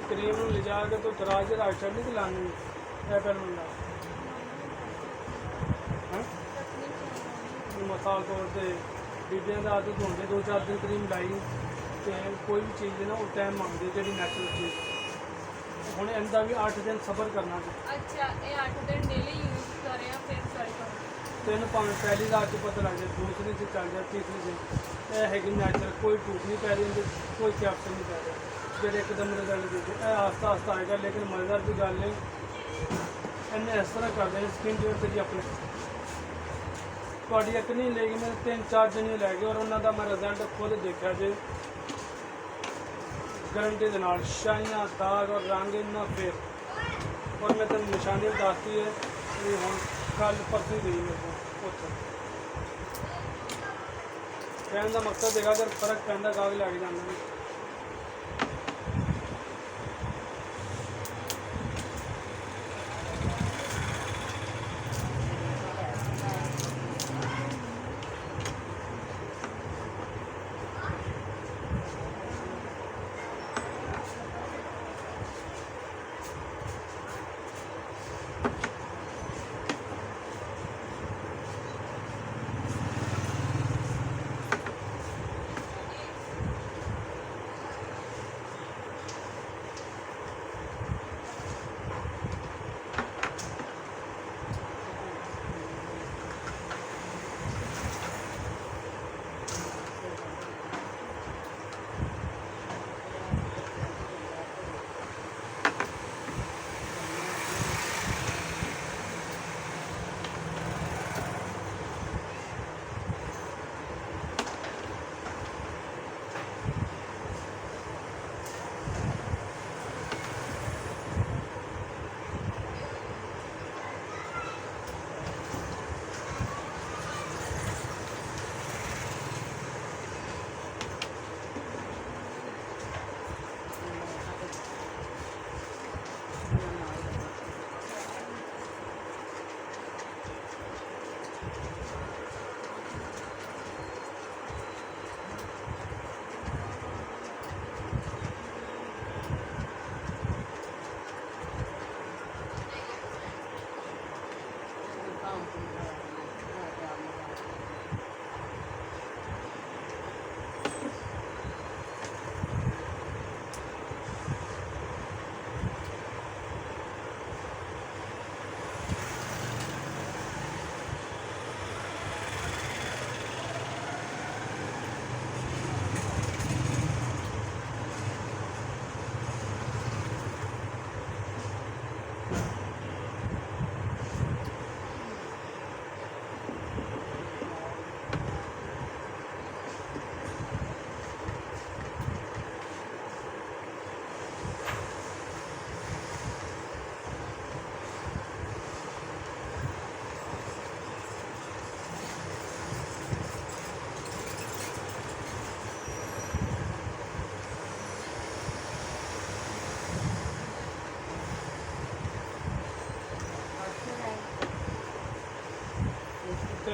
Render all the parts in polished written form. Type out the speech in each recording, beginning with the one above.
Cream में ले जाके तो दराज के राइट साइड नहीं लानी एप्पल मंडा मसाल तौर पर बीबियां की आदत होंगे 2-4 दिन क्रीम लाई तो कोई भी चीज़ ना उस टाइम मंगती जी नैचुरल चीज़ हूँ इनका भी 8 दिन सबर करना अच्छा ये 8 दिन डेली यूज करें फिर सॉरी तो इन भावें पहली रात पता लग जाए दूसरी से चल जाए तीसरी से यह हैगी नैचुरल कोई टूट नहीं पै रही कोई कैप्सन नहीं पै रहा जो एकदम रिजल्ट देते यह आस्ता आस्ता आएगा लेकिन मज़ेदार की गल नहीं इन्हें इस तरह करते हैं स्किन केयर से जी अपने थोड़ी एक नहीं लेगी मैं 3-4 दिन ही लै गए और उन्होंने मैं रिजल्ट खुद देखा जो गारंटी के नाल शाइयां दाग और रंग इन्ना फिर और मैं तेन निशानी दसती है कि हम कल परसों गई मेरे को उत्थे कहने का मकसद है अगर फर्क पैंदा कागज लग जाना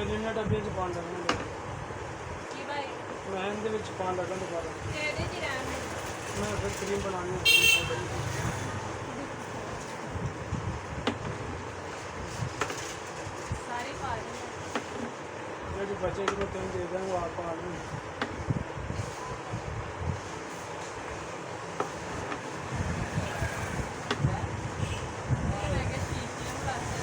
जिन्हें डब्बे च पान लगना की भाई मैं इनके पान लगन दोबारा केड़े च रहने मैं फिर क्रीम बनानी सारे पा देंगे जो बचे कि मैं तुम दे दें वो आप पा लें मैं क्या शीशियां बुलाते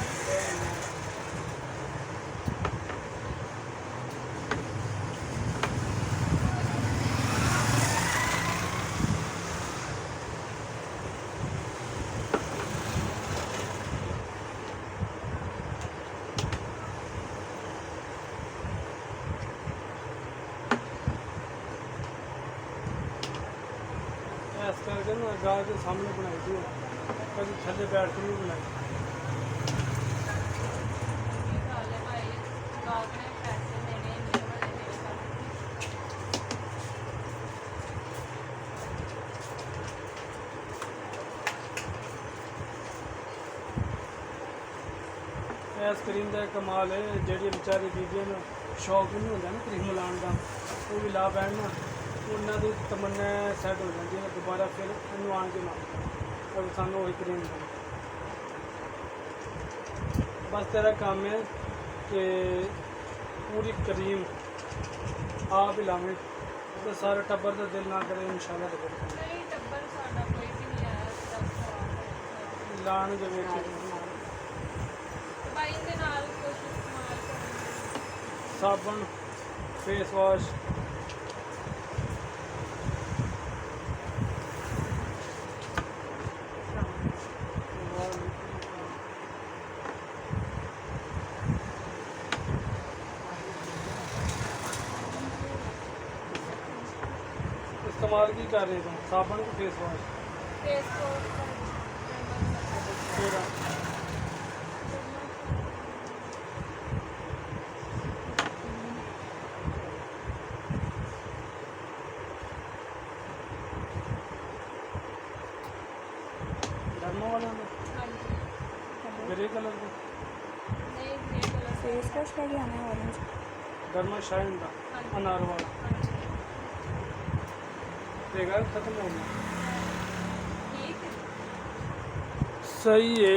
इस करके ना गाय के सामने बनाई थी कभी थले बैठ के नहीं बनाई ये गाले भाई गाग ने पैसे देने मेरे वाले मेरे पास इस क्रीम का कमाल है जी बेचारी बीबियां ने शौक भी नहीं होता ना क्रीम लाने का वो भी ला बैठ ना उन्होंने तमन्ना सैट हो जाती है दोबारा फिर आन के मांगते और सानू वही क्रीम दे। बस तेरा काम है कि पूरी क्रीम आप ही लावे तो सारे टब्बर का दिल ना करे इंशाल्लाह तो नहीं टब्बर साडा कोई भी नहीं आया सब खराब लान जो वेख दवाई के नाल कुछ इस्तेमाल करेंगे साबुन फेस वॉश इस्तेमाल की कर रहे तुम साबुन की फेस वॉश फेस को तेरा डरना वाला में हाँ जी ग्रे कलर का नहीं ग्रे कलर फेस वॉश लेके आना है ऑरेंज डरना शाइन का हाँ जी। अनार वाला हाँ जी तेगा खत्म हो गया ठीक है सही है।